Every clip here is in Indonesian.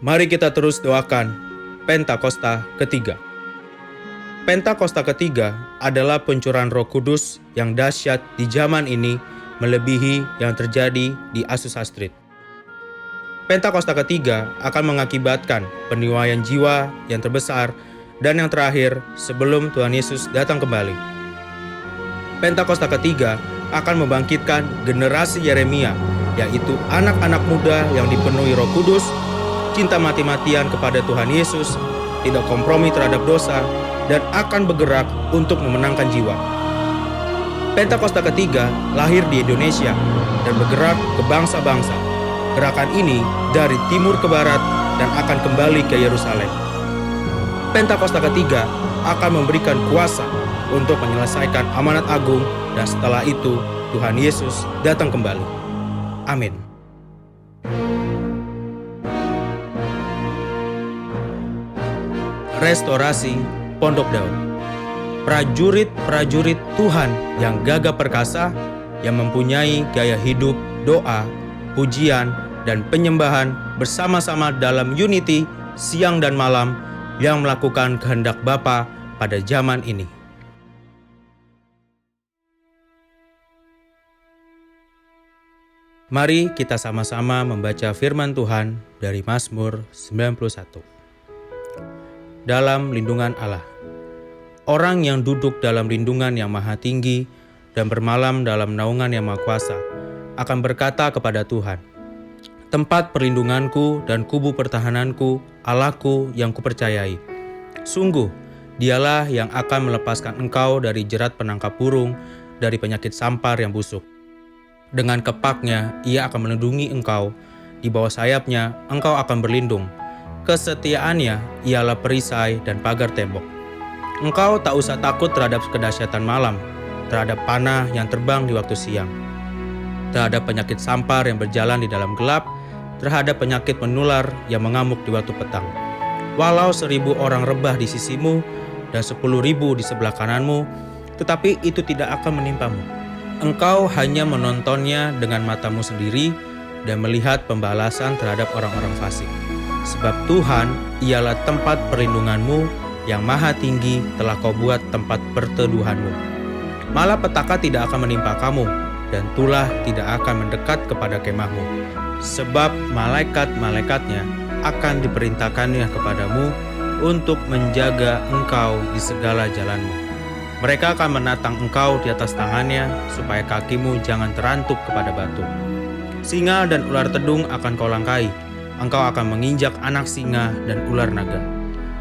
Mari kita terus doakan Pentakosta ketiga. Pentakosta ketiga adalah pencurahan Roh Kudus yang dahsyat di zaman ini, melebihi yang terjadi di Azusa Street. Pentakosta ketiga akan mengakibatkan peniwaian jiwa yang terbesar dan yang terakhir sebelum Tuhan Yesus datang kembali. Pentakosta ketiga akan membangkitkan generasi Yeremia, yaitu anak-anak muda yang dipenuhi Roh Kudus, cinta mati-matian kepada Tuhan Yesus, tidak kompromi terhadap dosa, dan akan bergerak untuk memenangkan jiwa. Pentakosta ketiga lahir di Indonesia dan bergerak ke bangsa-bangsa. Gerakan ini dari timur ke barat dan akan kembali ke Yerusalem. Pentakosta ketiga akan memberikan kuasa untuk menyelesaikan amanat agung, dan setelah itu Tuhan Yesus datang kembali. Amin. Restorasi Pondok Daun. Prajurit-prajurit Tuhan yang gagah perkasa, yang mempunyai gaya hidup, doa, pujian, dan penyembahan bersama-sama dalam unity siang dan malam, yang melakukan kehendak Bapa pada zaman ini. Mari kita sama-sama membaca firman Tuhan dari Mazmur 91. Dalam lindungan Allah. Orang yang duduk dalam lindungan yang maha tinggi dan bermalam dalam naungan yang maha kuasa akan berkata kepada Tuhan, tempat perlindunganku dan kubu pertahananku, Allahku yang kupercayai. Sungguh, dialah yang akan melepaskan engkau dari jerat penangkap burung, dari penyakit sampar yang busuk. Dengan kepaknya ia akan melindungi engkau, di bawah sayapnya engkau akan berlindung. Kesetiaannya ialah perisai dan pagar tembok. Engkau tak usah takut terhadap kedahsyatan malam, terhadap panah yang terbang di waktu siang, terhadap penyakit sampar yang berjalan di dalam gelap, terhadap penyakit menular yang mengamuk di waktu petang. Walau 1.000 orang rebah di sisimu dan 10.000 di sebelah kananmu, tetapi itu tidak akan menimpamu. Engkau hanya menontonnya dengan matamu sendiri dan melihat pembalasan terhadap orang-orang fasik. Sebab Tuhan ialah tempat perlindunganmu, yang maha tinggi telah kau buat tempat perteduhanmu. Malapetaka tidak akan menimpa kamu, dan tulah tidak akan mendekat kepada kemahmu. Sebab malaikat-malaikatnya akan diperintahkannya kepadamu untuk menjaga engkau di segala jalanmu. Mereka akan menatang engkau di atas tangannya, supaya kakimu jangan terantuk kepada batu. Singa dan ular tedung akan kau langkai. Engkau akan menginjak anak singa dan ular naga.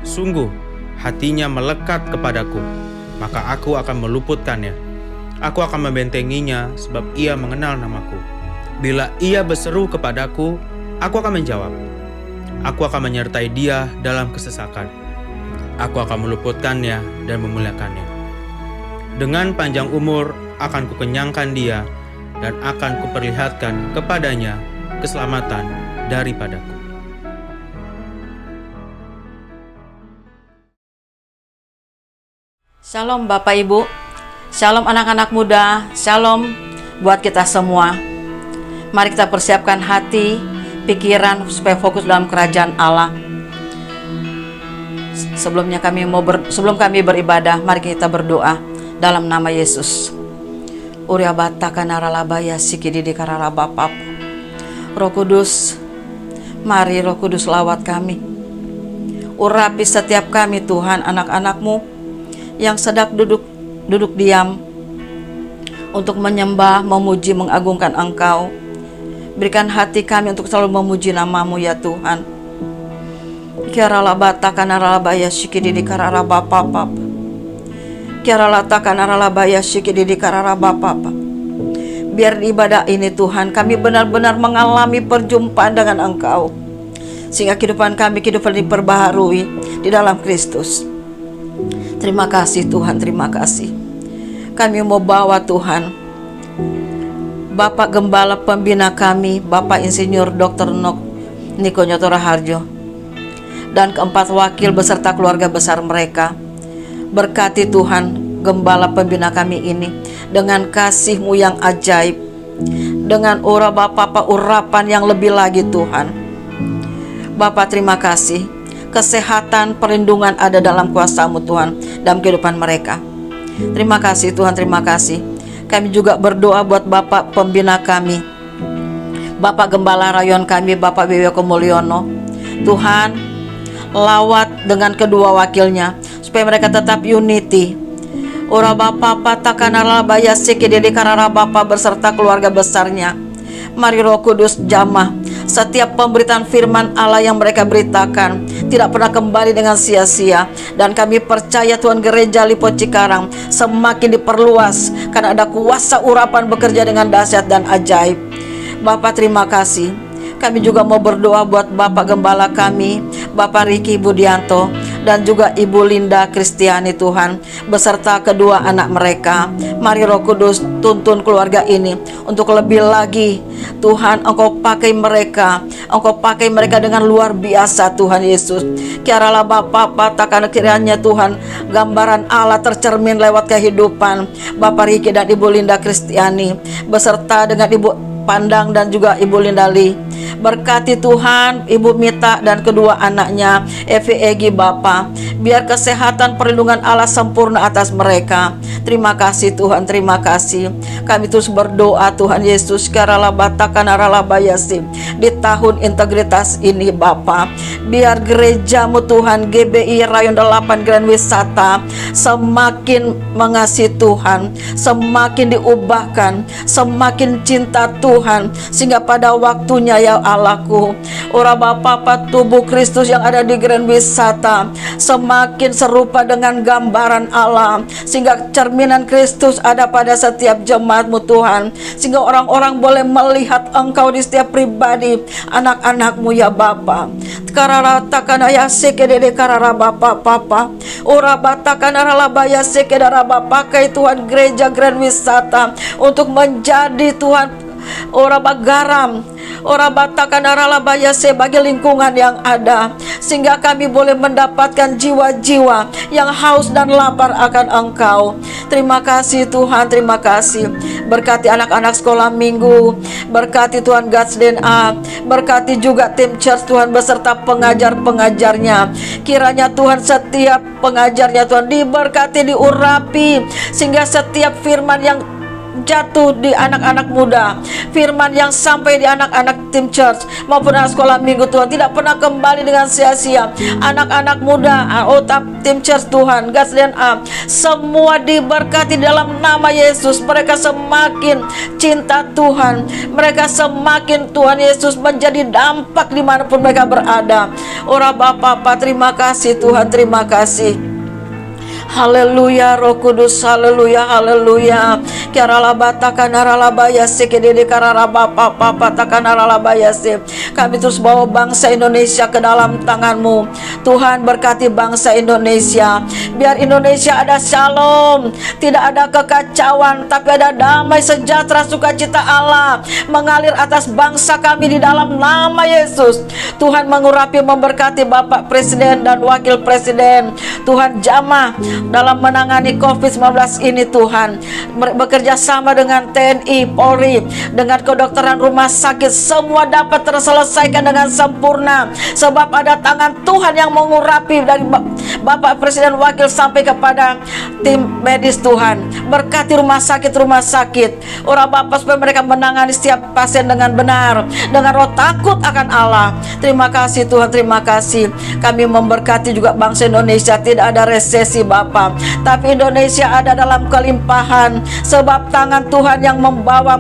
Sungguh, hatinya melekat kepadaku, maka aku akan meluputkannya. Aku akan membentenginya, sebab ia mengenal namaku. Bila ia berseru kepadaku, aku akan menjawab. Aku akan menyertai dia dalam kesesakan. Aku akan meluputkannya dan memuliakannya. Dengan panjang umur akan kukenyangkan dia, dan akan kuperlihatkan kepadanya keselamatan daripadaku. Shalom Bapak Ibu, shalom anak-anak muda, shalom buat kita semua. Mari kita persiapkan hati, pikiran supaya fokus dalam kerajaan Allah. Sebelum kami beribadah, mari kita berdoa dalam nama Yesus. Uriabata kanaralabaya sikididi kararabapap. Roh Kudus, mari Roh Kudus lawat kami. Urapi setiap kami Tuhan, anak-anak-Mu yang sedang duduk diam untuk menyembah, memuji, mengagungkan Engkau. Berikan hati kami untuk selalu memuji nama-Mu ya Tuhan. Kiaralabata kanaralabaya sikididi kararabapap. Kiaralata kanaralabaya sikididi kararabapap. Biar di ibadah ini Tuhan, kami benar-benar mengalami perjumpaan dengan Engkau, sehingga kehidupan kami diperbaharui di dalam Kristus. Terima kasih Tuhan, terima kasih. Kami mau bawa Tuhan Bapak Gembala Pembina kami, Bapak Insinyur Dr. Niko Nyoto Raharjo, dan keempat wakil beserta keluarga besar mereka. Berkati Tuhan Gembala Pembina kami ini dengan kasih-Mu yang ajaib, dengan urapan yang lebih lagi Tuhan. Bapa, terima kasih. Kesehatan, perlindungan ada dalam kuasa-Mu Tuhan dalam kehidupan mereka. Terima kasih Tuhan, terima kasih. Kami juga berdoa buat Bapak pembina kami, Bapak Gembala Rayon kami, Bapak Wiwiko Mulyono. Tuhan, lawat dengan kedua wakilnya supaya mereka tetap unity. Ora Bapa Patakanara Baya Sikididi Karara Bapa beserta keluarga besarnya. Mari Roh Kudus jamah setiap pemberitaan firman Allah yang mereka beritakan tidak pernah kembali dengan sia-sia. Dan kami percaya Tuhan, gereja Lipo Cikarang semakin diperluas karena ada kuasa urapan bekerja dengan dahsyat dan ajaib. Bapak, terima kasih. Kami juga mau berdoa buat Bapak Gembala kami, Bapak Riki Budianto, dan juga Ibu Linda Kristiani Tuhan, beserta kedua anak mereka. Mari Roh Kudus tuntun keluarga ini untuk lebih lagi. Tuhan, Engkau pakai mereka, Engkau pakai mereka dengan luar biasa Tuhan Yesus. Kiaralah Bapak Patakan kiranya Tuhan, gambaran Allah tercermin lewat kehidupan Bapak Riki dan Ibu Linda Kristiani, beserta dengan Ibu Pandang dan juga Ibu Lindali. Berkati Tuhan Ibu Mita dan kedua anaknya Evi Egi Bapa. Biar kesehatan perlindungan Allah sempurna atas mereka. Terima kasih Tuhan, terima kasih. Kami terus berdoa Tuhan Yesus karala batakan arala bayasi di tahun integritas ini Bapa. Biar gerejamu Tuhan GBI Rayon 8 Grand Wisata semakin mengasihi Tuhan, semakin diubahkan, semakin cinta Tuhan, sehingga pada waktunya ya Allahku, ora Bapa tubuh Kristus yang ada di Grand Wisata semakin serupa dengan gambaran Allah, sehingga cerminan Kristus ada pada setiap jemaatmu Tuhan, sehingga orang-orang boleh melihat Engkau di setiap pribadi anak-anakmu ya Bapa. Karara takanaya sekedede karara Bapa Papa, ora batakan arala baya sekedara Bapa, pakai Tuhan gereja Grand Wisata untuk menjadi Tuhan ora bagaram, ora batakan arala baya sebagai lingkungan yang ada, sehingga kami boleh mendapatkan jiwa-jiwa yang haus dan lapar akan Engkau. Terima kasih Tuhan, terima kasih. Berkati anak-anak sekolah minggu, berkati Tuhan God's DNA, berkati juga tim church Tuhan beserta pengajar-pengajarnya. Kiranya Tuhan setiap pengajarnya Tuhan diberkati, diurapi, sehingga setiap firman yang jatuh di anak-anak muda, firman yang sampai di anak-anak tim church maupun anak sekolah minggu Tuhan tidak pernah kembali dengan sia-sia. Anak-anak muda tim church Tuhan God's DNA semua diberkati dalam nama Yesus. Mereka semakin cinta Tuhan, mereka semakin Tuhan Yesus menjadi dampak dimanapun mereka berada. Ora Bapa, terima kasih Tuhan, terima kasih. Haleluya, Roh Kudus, haleluya, haleluya. Kiarala batakan arala bayase kedede karara Bapa Papa takan arala bayase. Kami terus bawa bangsa Indonesia ke dalam tangan-Mu. Tuhan, berkati bangsa Indonesia. Biar Indonesia ada shalom, tidak ada kekacauan, tapi ada damai, sejahtera, sukacita Allah mengalir atas bangsa kami di dalam nama Yesus. Tuhan, mengurapi, memberkati Bapak Presiden dan Wakil Presiden. Tuhan, jamah dalam menangani COVID-19 ini Tuhan, bekerja sama dengan TNI, Polri, dengan kedokteran rumah sakit, semua dapat terselesaikan dengan sempurna, sebab ada tangan Tuhan yang mengurapi dari Bapak Presiden, Wakil sampai kepada tim medis. Tuhan, berkati rumah sakit, orang Bapak supaya mereka menangani setiap pasien dengan benar, dengan roh takut akan Allah. Terima kasih Tuhan, terima kasih. Kami memberkati juga bangsa Indonesia, tidak ada resesi Bapa, tapi Indonesia ada dalam kelimpahan, sebab tangan Tuhan yang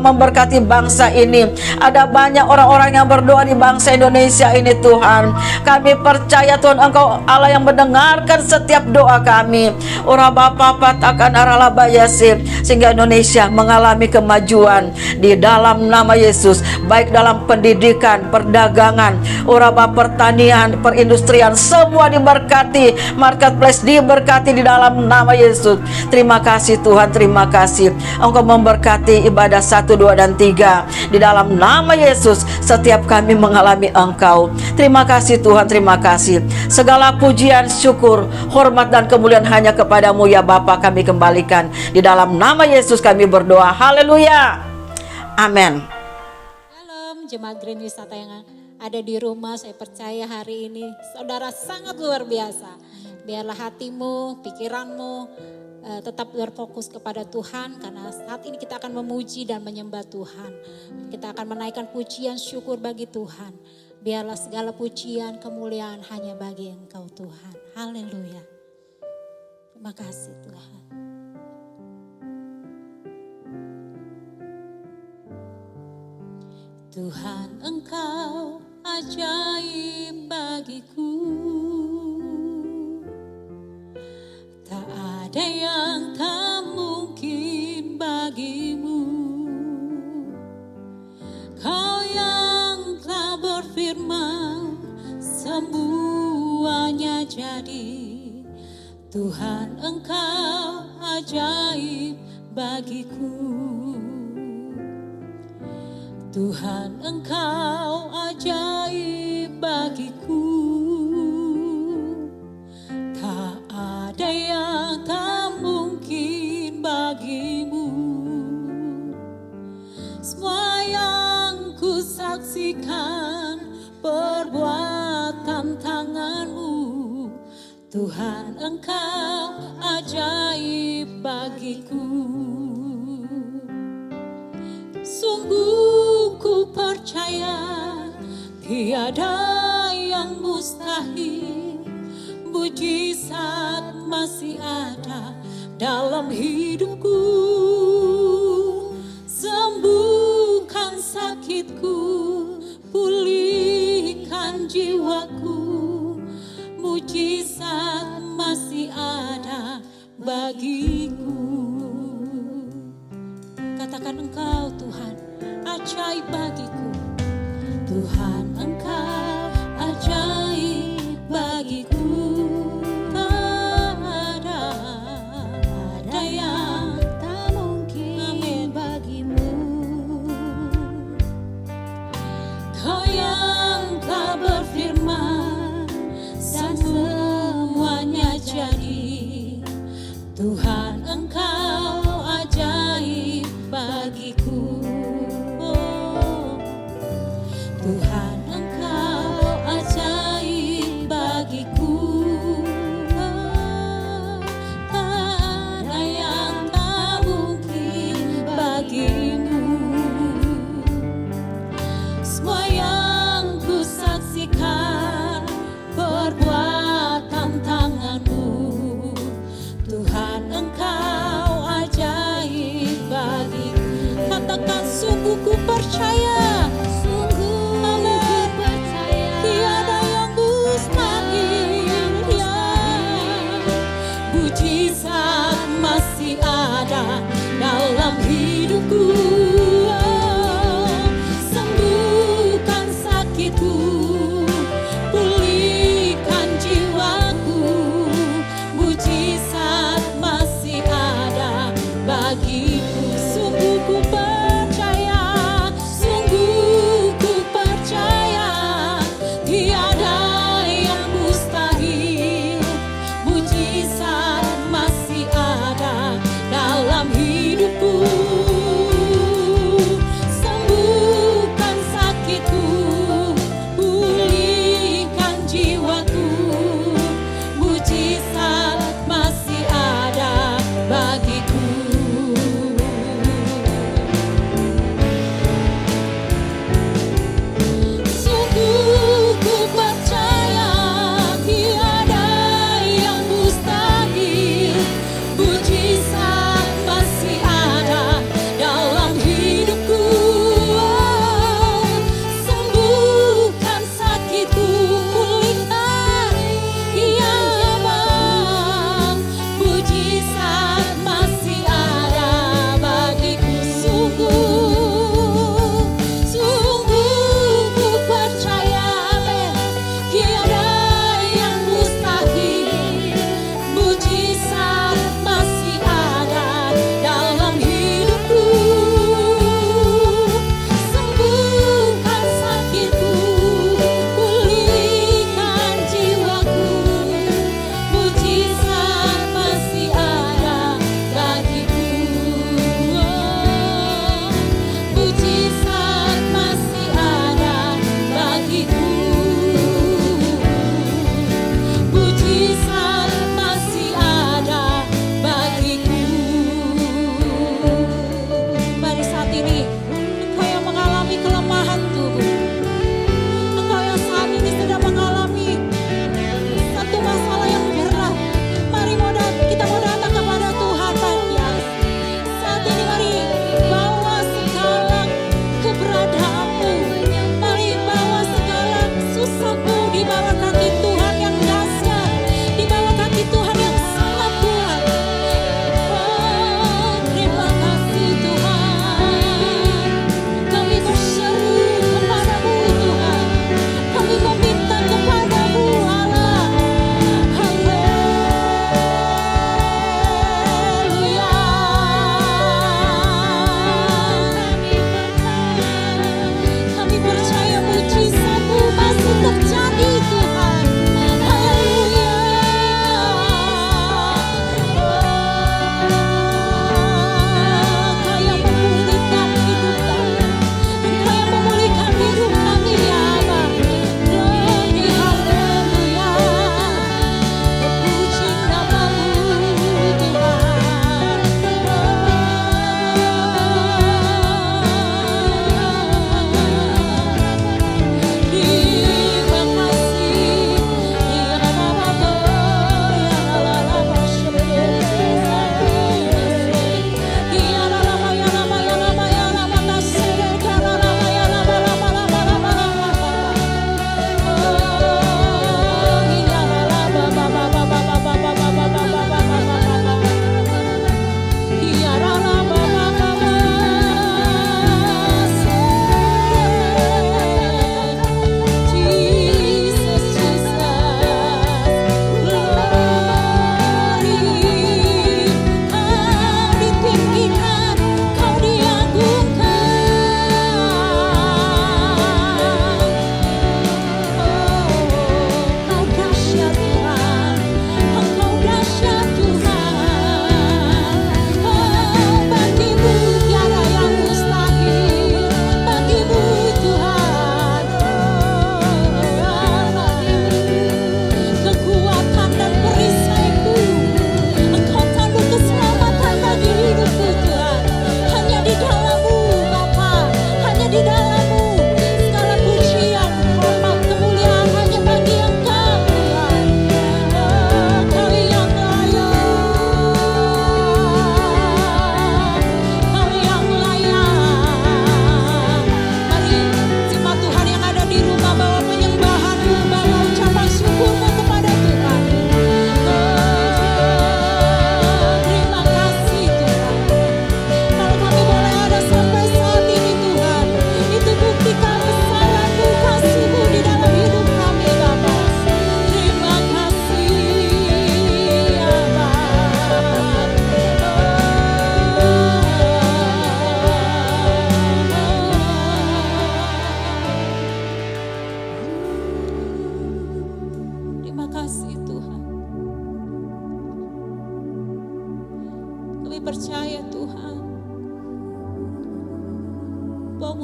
memberkati bangsa ini. Ada banyak orang-orang yang berdoa di bangsa Indonesia ini Tuhan. Kami percaya Tuhan, Engkau Allah yang mendengarkan setiap doa kami. Ora Bapa patakan arala bayasir, sehingga Indonesia mengalami kemajuan di dalam nama Yesus, baik dalam pendidikan, perdagangan, ora Bapa pertanian, perindustrian, semua diberkati, marketplace diberkati di dalam nama Yesus. Terima kasih Tuhan, terima kasih. Engkau memberkati ibadah 1, 2, dan 3 di dalam nama Yesus. Setiap kami mengalami Engkau. Terima kasih Tuhan, terima kasih. Segala pujian, syukur, hormat, dan kemuliaan hanya kepadamu ya Bapa, kami kembalikan. Di dalam nama Yesus kami berdoa. Haleluya. Amin. Shalom, jemaat Grand Wisata yang ada di rumah, saya percaya hari ini saudara sangat luar biasa. Biarlah hatimu, pikiranmu tetap berfokus kepada Tuhan, karena saat ini kita akan memuji dan menyembah Tuhan. Kita akan menaikkan pujian syukur bagi Tuhan. Biarlah segala pujian, kemuliaan hanya bagi Engkau Tuhan. Haleluya. Terima kasih Tuhan. Tuhan, Engkau ajaib bagiku. Tak ada yang tak mungkin bagimu. Kau yang telah berfirman, semuanya jadi. Tuhan, Engkau ajaib bagiku. Tuhan, Engkau ajaib bagiku. Tak ada yang tak mungkin bagimu. Semua yang ku saksikan perbuatan tanganmu. Tuhan, Engkau ajaib bagiku. Sungguh ku percaya tiada yang mustahil. Mujizat masih ada dalam hidupku. Sembuhkan sakitku, pulihkan jiwaku. Mujizat masih ada bagiku. Katakan Engkau Tuhan ajaib bagiku. Tuhan, Engkau ajaib bagiku. Tak ada yang tak mungkin bagimu. Kau yang telah berfirman dan semuanya jadi. Tuhan, Engkau ajaib bagiku. Tuhan, Engkau ajaib bagiku. Tak ada yang tak mungkin bagimu. Semua yang ku saksikan perbuatan tanganmu. Tuhan, Engkau ajaib bagiku. Katakan sungguh ku percaya. Tiada yang mustahil, ya. Mujizat masih ada dalam hidupku. Sembuhkan sakitku, pulihkan jiwaku. Mujizat masih ada bagiku. Sungguh ku percaya, sungguh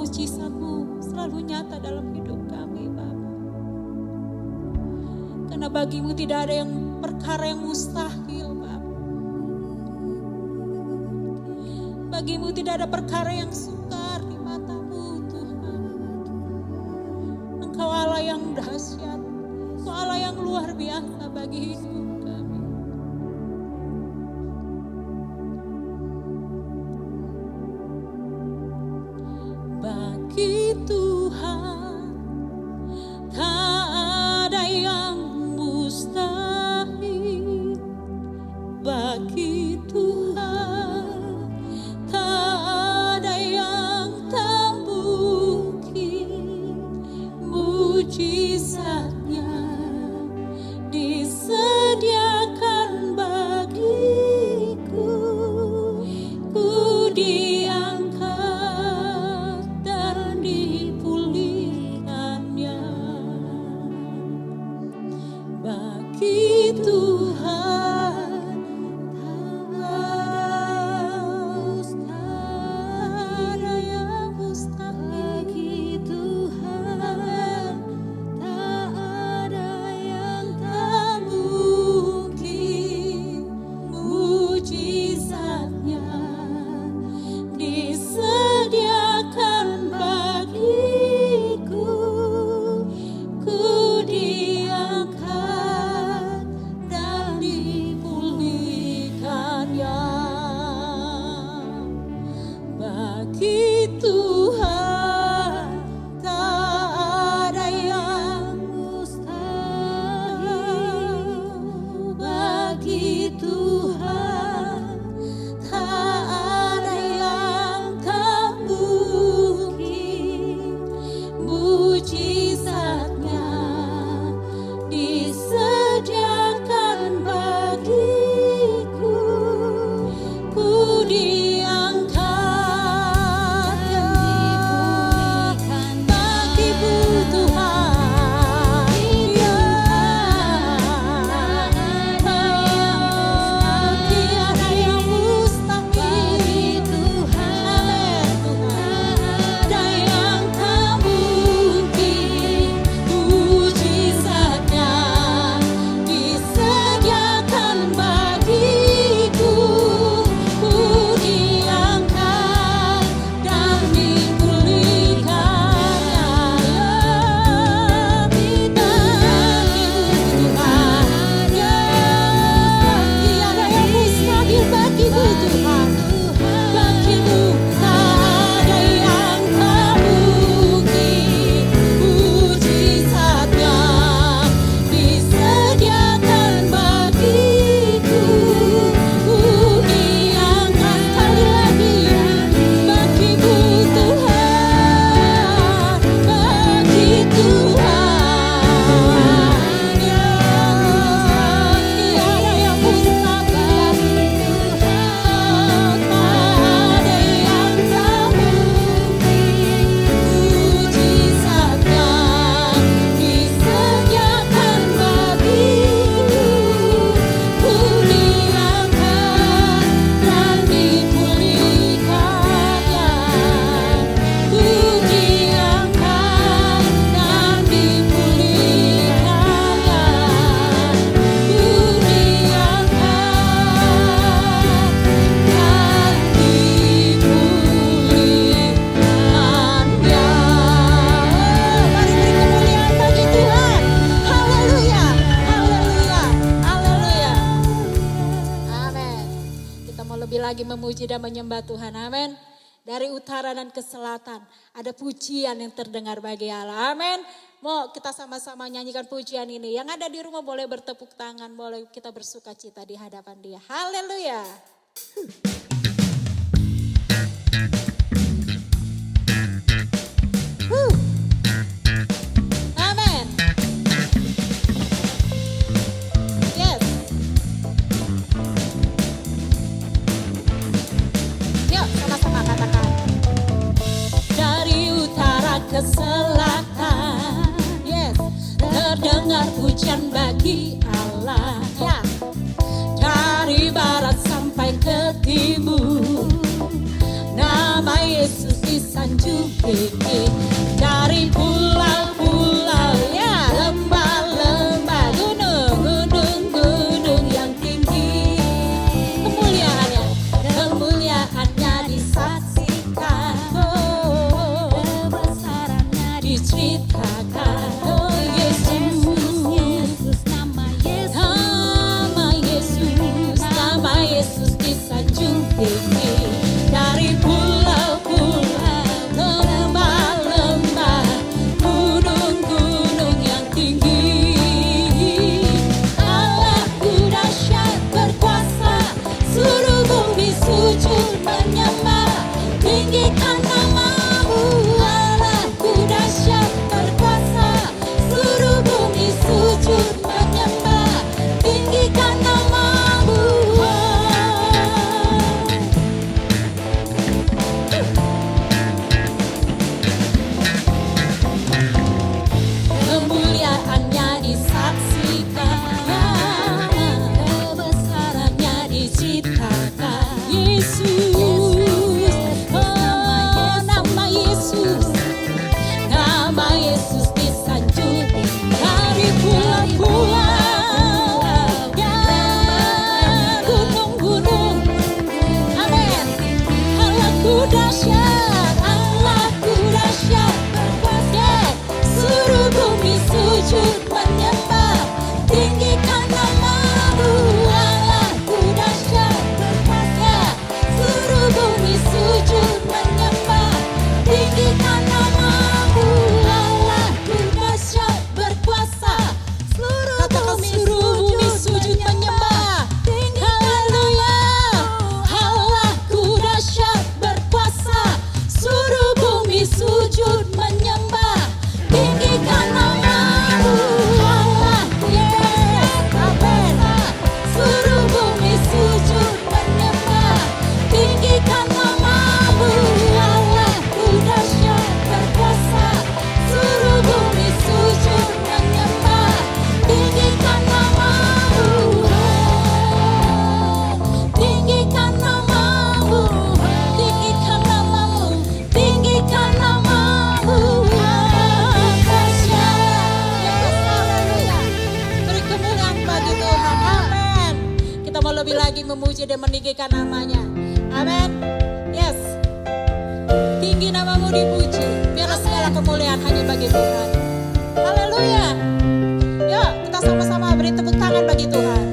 mujizat-Mu selalu nyata dalam hidup kami Bapa. Karena bagi-Mu tidak ada yang perkara yang mustahil Bapa. Bagi-Mu tidak ada perkara yang sukar di mata-Mu Tuhan. Engkau Allah yang dahsyat, Engkau Allah yang luar biasa bagi hidup kami. Bagi Tuhan tak ada yang mustahil. Bagi Tuhan tak ada yang tak mungkin. Mujizat-Nya disediakan bagiku. Ku diangkat dan dipulihkannya. Bagi Tuhan tak ada yang mustahil. Bagi Tuhan tak ada yang tak mungkin. Mujizat-Nya disediakan bagiku. Ku diangkat dan dipulihkannya. Bagi Tuhan tak ada yang mustahil. Bagi Tuhan tak ada yang tak mungkin. Mujizat-Nya disediakan bagiku. Ku diangkat dan dipulihkan bagimu Tuhan. Tiada yang mustahil. Amin Tuhan. Ada yang tak mungkin. Mujizat-Nya disediakan bagiku. Ku diangkat dan dipulihkannya. Tiada yang mustahil bagimu Tuhan. Bagimu tak ada yang tak mungkin. Mujizat-Nya disediakan bagiku. Ku diangkat sekali lagi bagimu Tuhan. Bagi Tuhan tiada yang mustahil. Tak ada yang tak mungkin. Mujizat-Nya disediakan bagiku. Ku diangkat dan dipulihkannya. Ku diangkat dan dipulihkannya. Ku diangkat dan dipulihkannya. Mari beri kemuliaan bagi Tuhan. Haleluya, haleluya, haleluya. Amin. Kita mau lebih lagi memuji dan menyembah Tuhan. Amin. Dari utara dan ke selatan ada pujian yang terdengar bagi Allah. Amin. Mau kita sama-sama nyanyikan pujian ini. Yang ada di rumah boleh bertepuk tangan, boleh kita bersuka cita di hadapan Dia. Haleluya. Amin. Yes. Yuk sama-sama katakan. Dari utara ke selatan, yes, terdengar pujian bagi Allah. Ya. Dari barat sampai ke timur, nama Yesus disanjung tinggi, dari pulau-pulau ya, lembah-lembah, gunung-gunung yang tinggi. Kemuliaannya disaksikan, kebesarannya diceritakan. Oh Yesus, nama Yesus disanjung tinggi, dari pulau-pulau, lembah-lembah, gunung-gunung yang tinggi. Allahku dahsyat berkuasa, seluruh bumi sujud menyembah, tinggikan namamu. Allahku dahsyat berkuasa, seluruh bumi sujud menyembah, tinggikan namamu. Kemuliaannya disaksikan, kebesarannya diceritakan. Yesus, oh nama Yesus disanjung dari pulau-pulau dan gunung-gunung. Amin. Allahku dahsyat berkuasa, seluruh bumi sujud menyembah, tinggikan namamu. Allahku dahsyat berkuasa, seluruh bumi sujud menyembah, tinggikan namamu. Allahku dahsyat berkuasa, seluruh bumi sujud menyembah, haleluya. Allahku dahsyat berkuasa, seluruh bumi sujud menyembah, tinggikan namamu. Allahku dahsyat, amin. Seluruh bumi sujud menyembah, tinggikan namamu. Allahku dahsyat berkuasa, seluruh bumi sujud menyembah, tinggikan namamu. Tinggikan namamu, tinggikan namamu, tinggikan namamu. Dahsyat, haleluya. Beri kemuliaan bagi Tuhan, amin. Kita mau lebih lagi memuji dan meninggikan namanya, amin. Yes, tinggi namamu dipuji, biarlah segala kemuliaan hanya bagi Tuhan. Haleluya. Yuk kita sama-sama beri tepuk tangan bagi Tuhan.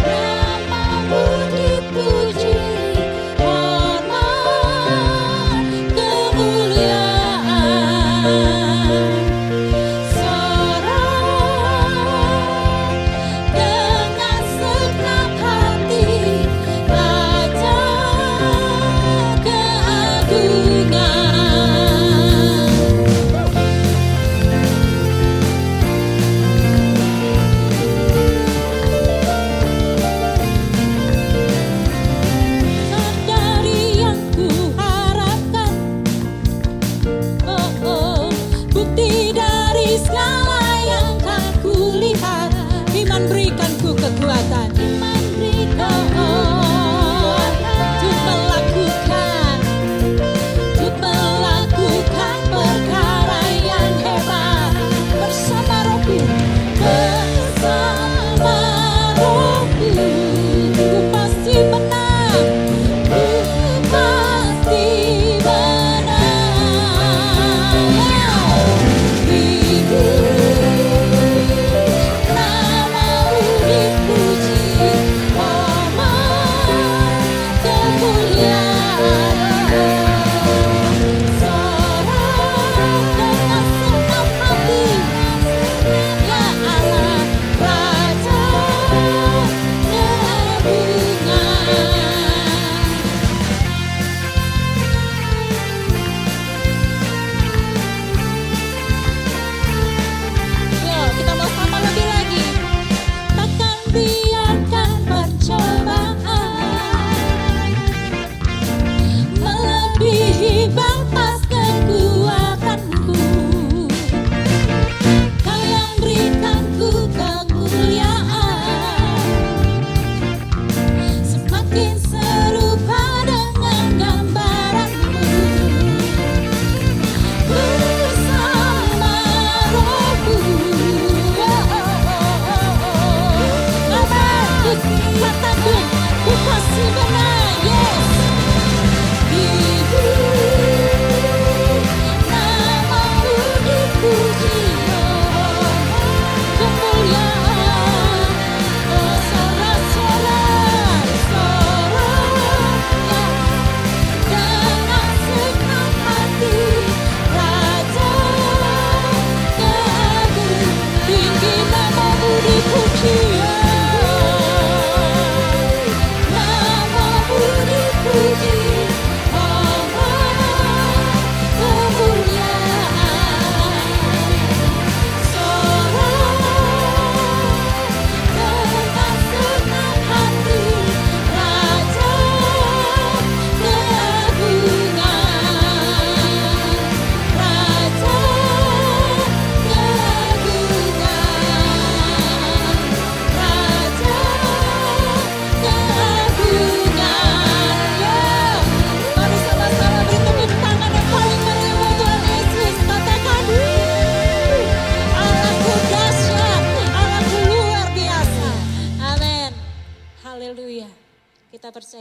Namamu dipuji, hormat, kemuliaan, sorak dengan segenap hati, Raja keagungan.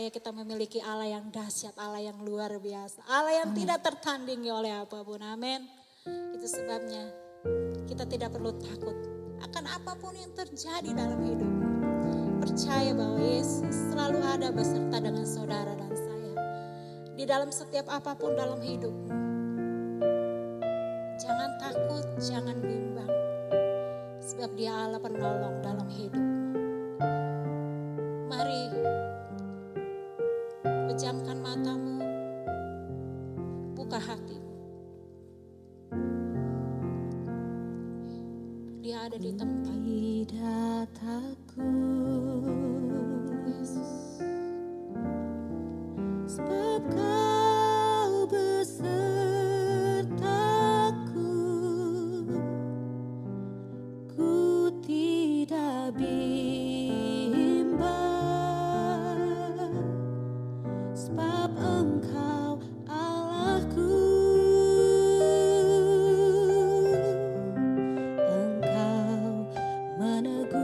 percaya kita memiliki Allah yang dahsyat, Allah yang luar biasa. Allah yang tidak tertandingi oleh apapun, amin. Itu sebabnya kita tidak perlu takut akan apapun yang terjadi dalam hidupmu. Percaya bahwa Yesus selalu ada beserta dengan saudara dan saya. Di dalam setiap apapun dalam hidupmu. Jangan takut, jangan bimbang. Sebab Dia Allah penolong dalam hidupmu. Mari pejamkan matamu, buka hatimu. Dia ada di tempat. Tidak takut, Yesus. sebab Kau besertaku. Ku tidak bimbang, sebab Engkau Allahku. Engkau meneguhkan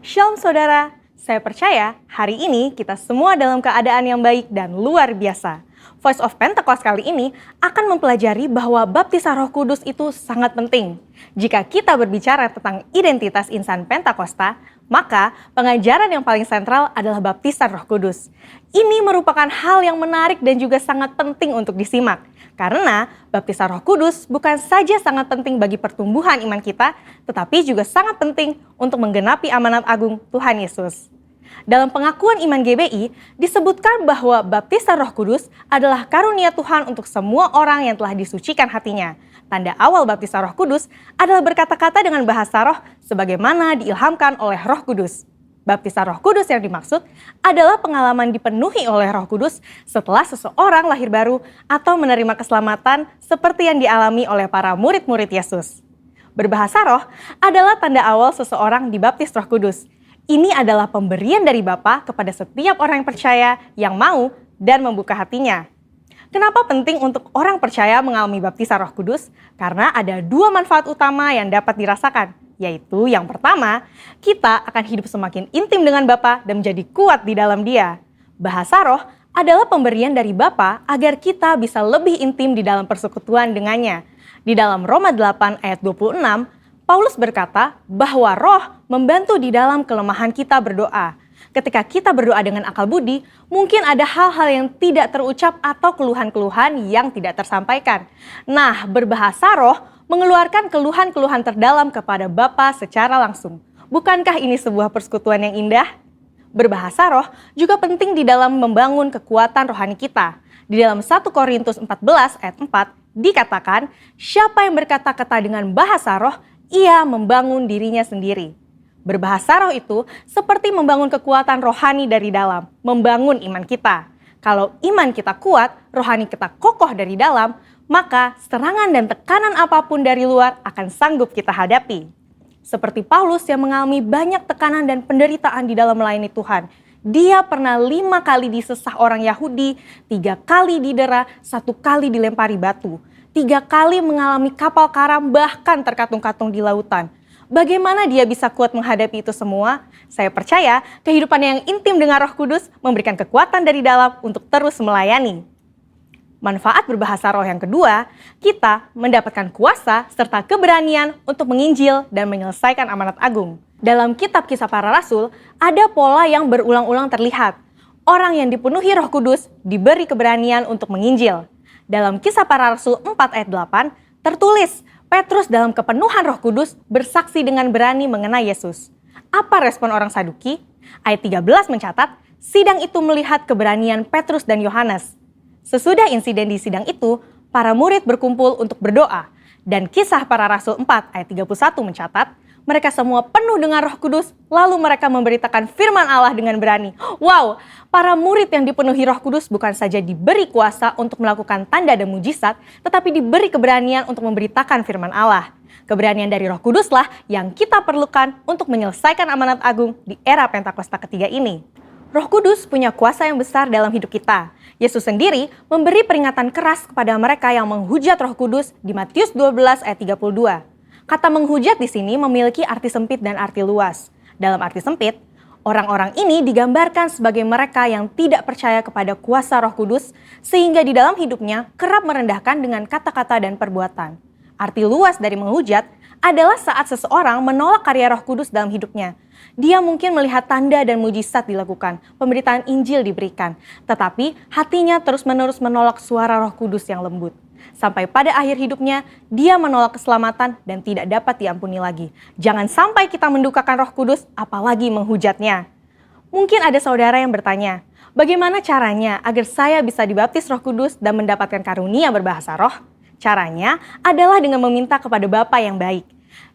Shalom saudara, saya percaya hari ini kita semua dalam keadaan yang baik dan luar biasa. Voice of Pentecost kali ini akan mempelajari bahwa baptisan Roh Kudus itu sangat penting. Jika kita berbicara tentang identitas insan Pentakosta, maka pengajaran yang paling sentral adalah baptisan Roh Kudus. Ini merupakan hal yang menarik dan juga sangat penting untuk disimak. Karena baptisan Roh Kudus bukan saja sangat penting bagi pertumbuhan iman kita, tetapi juga sangat penting untuk menggenapi amanat agung Tuhan Yesus. Dalam pengakuan iman GBI, disebutkan bahwa baptisan Roh Kudus adalah karunia Tuhan untuk semua orang yang telah disucikan hatinya. Tanda awal baptisan Roh Kudus adalah berkata-kata dengan bahasa roh sebagaimana diilhamkan oleh Roh Kudus. Baptisan Roh Kudus yang dimaksud adalah pengalaman dipenuhi oleh Roh Kudus setelah seseorang lahir baru atau menerima keselamatan seperti yang dialami oleh para murid-murid Yesus. Berbahasa roh adalah tanda awal seseorang dibaptis Roh Kudus. Ini adalah pemberian dari Bapa kepada setiap orang yang percaya yang mau dan membuka hatinya. Kenapa penting untuk orang percaya mengalami baptisan Roh Kudus? Karena ada dua manfaat utama yang dapat dirasakan, yaitu yang pertama, kita akan hidup semakin intim dengan Bapa dan menjadi kuat di dalam Dia. Bahasa roh adalah pemberian dari Bapa agar kita bisa lebih intim di dalam persekutuan dengannya. Di dalam Roma 8 ayat 26, Paulus berkata bahwa roh membantu di dalam kelemahan kita berdoa. Ketika kita berdoa dengan akal budi, mungkin ada hal-hal yang tidak terucap atau keluhan-keluhan yang tidak tersampaikan. Nah, berbahasa roh mengeluarkan keluhan-keluhan terdalam kepada Bapa secara langsung. Bukankah ini sebuah persekutuan yang indah? Berbahasa roh juga penting di dalam membangun kekuatan rohani kita. Di dalam 1 Korintus 14 ayat 4 dikatakan, siapa yang berkata-kata dengan bahasa roh, ia membangun dirinya sendiri. Berbahasa roh itu seperti membangun kekuatan rohani dari dalam, membangun iman kita. Kalau iman kita kuat, rohani kita kokoh dari dalam, maka serangan dan tekanan apapun dari luar akan sanggup kita hadapi. Seperti Paulus yang mengalami banyak tekanan dan penderitaan di dalam melayani Tuhan. Dia pernah 5 kali disesah orang Yahudi, 3 kali didera, 1 kali dilempari batu. 3 kali mengalami kapal karam bahkan terkatung-katung di lautan. Bagaimana dia bisa kuat menghadapi itu semua? Saya percaya kehidupan yang intim dengan Roh Kudus memberikan kekuatan dari dalam untuk terus melayani. Manfaat berbahasa roh yang kedua, kita mendapatkan kuasa serta keberanian untuk menginjil dan menyelesaikan amanat agung. Dalam kitab Kisah Para Rasul, ada pola yang berulang-ulang terlihat. Orang yang dipenuhi Roh Kudus diberi keberanian untuk menginjil. Dalam Kisah Para Rasul 4 ayat 8, tertulis, Petrus dalam kepenuhan Roh Kudus bersaksi dengan berani mengenai Yesus. Apa respon orang Saduki? Ayat 13 mencatat, sidang itu melihat keberanian Petrus dan Yohanes. Sesudah insiden di sidang itu, para murid berkumpul untuk berdoa. Dan Kisah Para Rasul 4 ayat 31 mencatat, mereka semua penuh dengan Roh Kudus, lalu mereka memberitakan firman Allah dengan berani. Wow, para murid yang dipenuhi Roh Kudus bukan saja diberi kuasa untuk melakukan tanda dan mujizat, tetapi diberi keberanian untuk memberitakan firman Allah. Keberanian dari Roh Kuduslah yang kita perlukan untuk menyelesaikan amanat agung di era Pentakosta ketiga ini. Roh Kudus punya kuasa yang besar dalam hidup kita. Yesus sendiri memberi peringatan keras kepada mereka yang menghujat Roh Kudus di Matius 12 ayat 32. Kata menghujat di sini memiliki arti sempit dan arti luas. Dalam arti sempit, orang-orang ini digambarkan sebagai mereka yang tidak percaya kepada kuasa Roh Kudus, sehingga di dalam hidupnya kerap merendahkan dengan kata-kata dan perbuatan. Arti luas dari menghujat adalah saat seseorang menolak karya Roh Kudus dalam hidupnya. Dia mungkin melihat tanda dan mujizat dilakukan, pemberitaan Injil diberikan, tetapi hatinya terus-menerus menolak suara Roh Kudus yang lembut. Sampai pada akhir hidupnya, dia menolak keselamatan dan tidak dapat diampuni lagi. Jangan sampai kita mendukakan Roh Kudus, apalagi menghujatnya. Mungkin ada saudara yang bertanya, bagaimana caranya agar saya bisa dibaptis Roh Kudus dan mendapatkan karunia berbahasa roh? Caranya adalah dengan meminta kepada Bapa yang baik.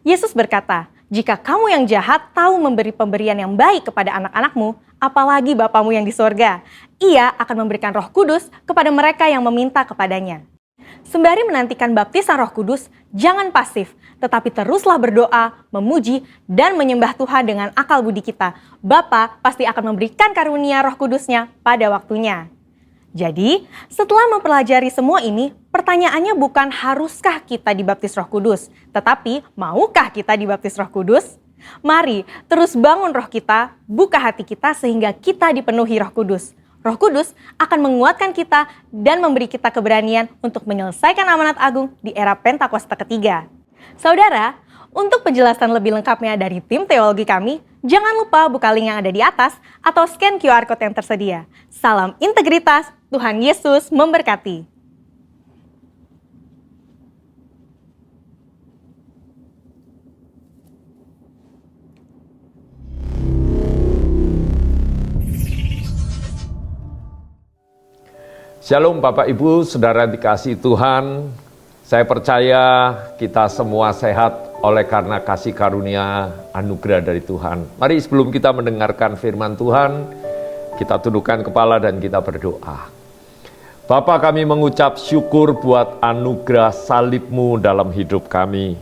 Yesus berkata, jika kamu yang jahat tahu memberi pemberian yang baik kepada anak-anakmu, apalagi Bapamu yang di sorga, Ia akan memberikan Roh Kudus kepada mereka yang meminta kepadanya. Sembari menantikan baptisan Roh Kudus, jangan pasif, tetapi teruslah berdoa, memuji, dan menyembah Tuhan dengan akal budi kita. Bapa pasti akan memberikan karunia Roh Kudusnya pada waktunya. Jadi, setelah mempelajari semua ini, pertanyaannya bukan haruskah kita dibaptis Roh Kudus, tetapi maukah kita dibaptis Roh Kudus? Mari terus bangun roh kita, buka hati kita sehingga kita dipenuhi Roh Kudus. Roh Kudus akan menguatkan kita dan memberi kita keberanian untuk menyelesaikan amanat agung di era Pentakosta ketiga. Saudara, untuk penjelasan lebih lengkapnya dari tim teologi kami, jangan lupa buka link yang ada di atas atau scan QR Code yang tersedia. Salam integritas, Tuhan Yesus memberkati. Shalom Bapak Ibu, Saudara dikasihi Tuhan. Saya percaya kita semua sehat oleh karena kasih karunia anugerah dari Tuhan. Mari sebelum kita mendengarkan firman Tuhan, kita tundukkan kepala dan kita berdoa. Bapa, kami mengucap syukur buat anugerah salib-Mu dalam hidup kami.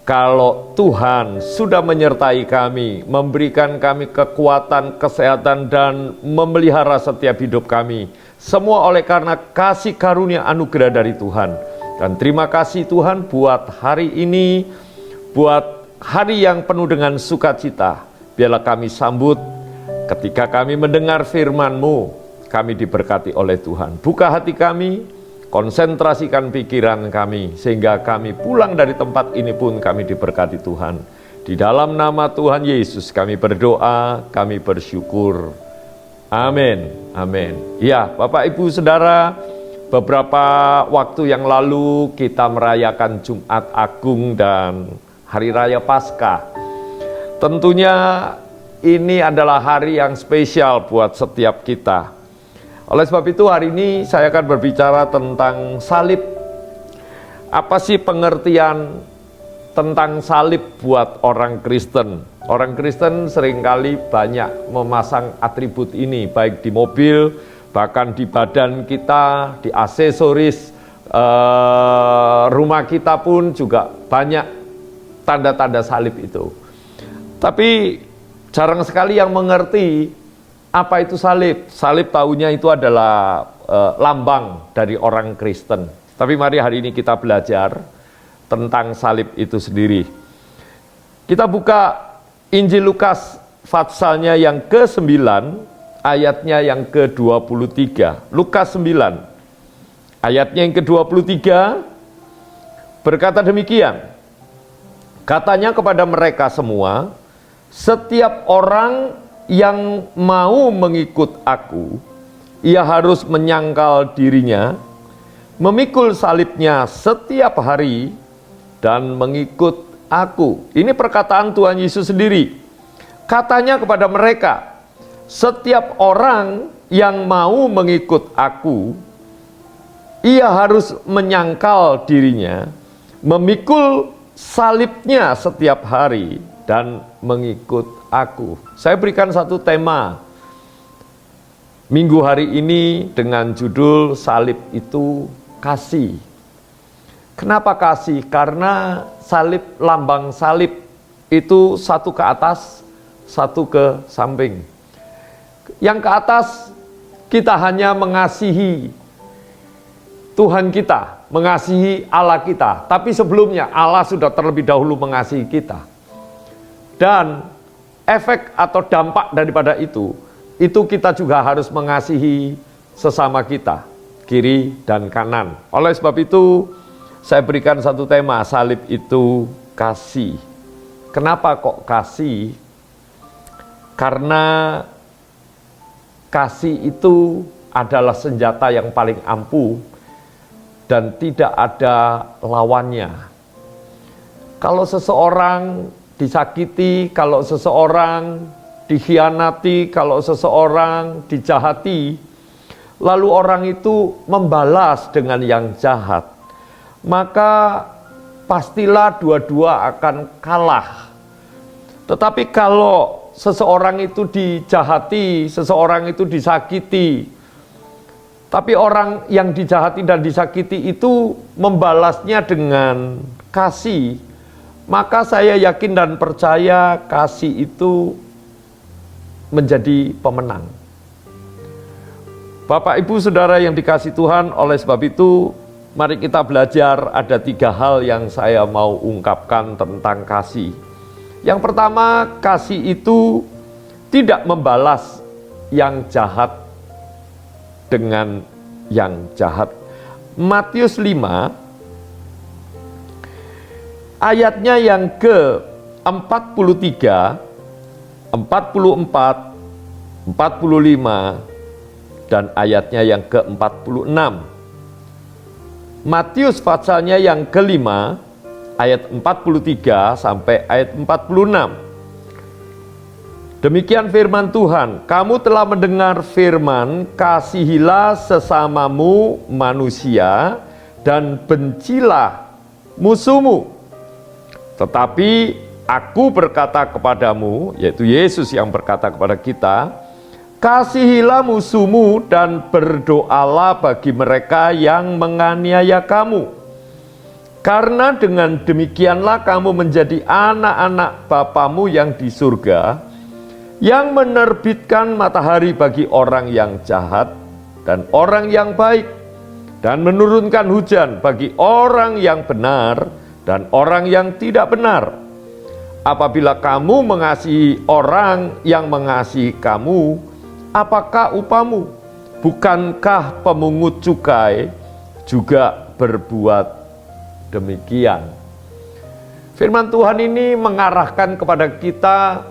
Kalau Tuhan sudah menyertai kami, memberikan kami kekuatan, kesehatan, dan memelihara setiap hidup kami, semua oleh karena kasih karunia anugerah dari Tuhan. Dan terima kasih Tuhan buat hari ini, buat hari yang penuh dengan sukacita. Biarlah kami sambut ketika kami mendengar firman-Mu, kami diberkati oleh Tuhan. Buka hati kami, konsentrasikan pikiran kami, sehingga kami pulang dari tempat ini pun kami diberkati Tuhan. Di dalam nama Tuhan Yesus kami berdoa, kami bersyukur. Amin, amin. Ya, Bapak Ibu Saudara, beberapa waktu yang lalu kita merayakan Jumat Agung dan Hari Raya Paskah. Tentunya ini adalah hari yang spesial buat setiap kita. Oleh sebab itu hari ini saya akan berbicara tentang salib. Apa sih pengertian tentang salib buat orang Kristen? Orang Kristen seringkali banyak memasang atribut ini, baik di mobil, bahkan di badan kita, di aksesoris, rumah kita pun juga banyak tanda-tanda salib itu. Tapi jarang sekali yang mengerti apa itu salib. Salib tahunya itu adalah lambang dari orang Kristen. Tapi mari hari ini kita belajar tentang salib itu sendiri. Kita buka Injil Lukas passalnya yang ke-9, ayatnya yang ke-23. Lukas 9, ayatnya yang ke-23, berkata demikian. Katanya kepada mereka semua, setiap orang yang mau mengikut aku, ia harus menyangkal dirinya, memikul salibnya setiap hari, dan mengikut aku. Ini perkataan Tuhan Yesus sendiri. Katanya kepada mereka, setiap orang yang mau mengikut aku, ia harus menyangkal dirinya, memikul salibnya setiap hari, dan mengikut aku. Saya berikan satu tema minggu hari ini dengan judul salib itu kasih. Kenapa kasih? Karena salib, lambang salib itu satu ke atas, satu ke samping. Yang ke atas kita hanya mengasihi Tuhan kita, mengasihi Allah kita. Tapi sebelumnya Allah sudah terlebih dahulu mengasihi kita. Dan efek atau dampak daripada itu kita juga harus mengasihi sesama kita, kiri dan kanan. Oleh sebab itu saya berikan satu tema, salib itu kasih. Kenapa kok kasih? Karena kasih itu adalah senjata yang paling ampuh dan tidak ada lawannya. Kalau seseorang disakiti, kalau seseorang dikhianati, kalau seseorang dijahati, lalu orang itu membalas dengan yang jahat, maka pastilah dua-dua akan kalah. Tetapi kalau seseorang itu dijahati, seseorang itu disakiti, tapi orang yang dijahati dan disakiti itu membalasnya dengan kasih, maka saya yakin dan percaya kasih itu menjadi pemenang. Bapak Ibu Saudara yang dikasihi Tuhan, oleh sebab itu mari kita belajar, ada 3 hal yang saya mau ungkapkan tentang kasih. Yang pertama, kasih itu tidak membalas yang jahat dengan yang jahat. Matius 5 ayatnya yang ke-43, 44, 45 dan ayatnya yang ke-46. Matius pasalnya yang kelima ayat 43 sampai ayat 46. Demikian firman Tuhan, kamu telah mendengar firman, kasihilah sesamamu manusia dan bencilah musuhmu. Tetapi aku berkata kepadamu, yaitu Yesus yang berkata kepada kita, kasihilah musuhmu dan berdoalah bagi mereka yang menganiaya kamu. Karena dengan demikianlah kamu menjadi anak-anak Bapamu yang di surga, yang menerbitkan matahari bagi orang yang jahat dan orang yang baik, dan menurunkan hujan bagi orang yang benar dan orang yang tidak benar. Apabila kamu mengasihi orang yang mengasihi kamu, apakah upamu? Bukankah pemungut cukai juga berbuat demikian? Firman Tuhan ini mengarahkan kepada kita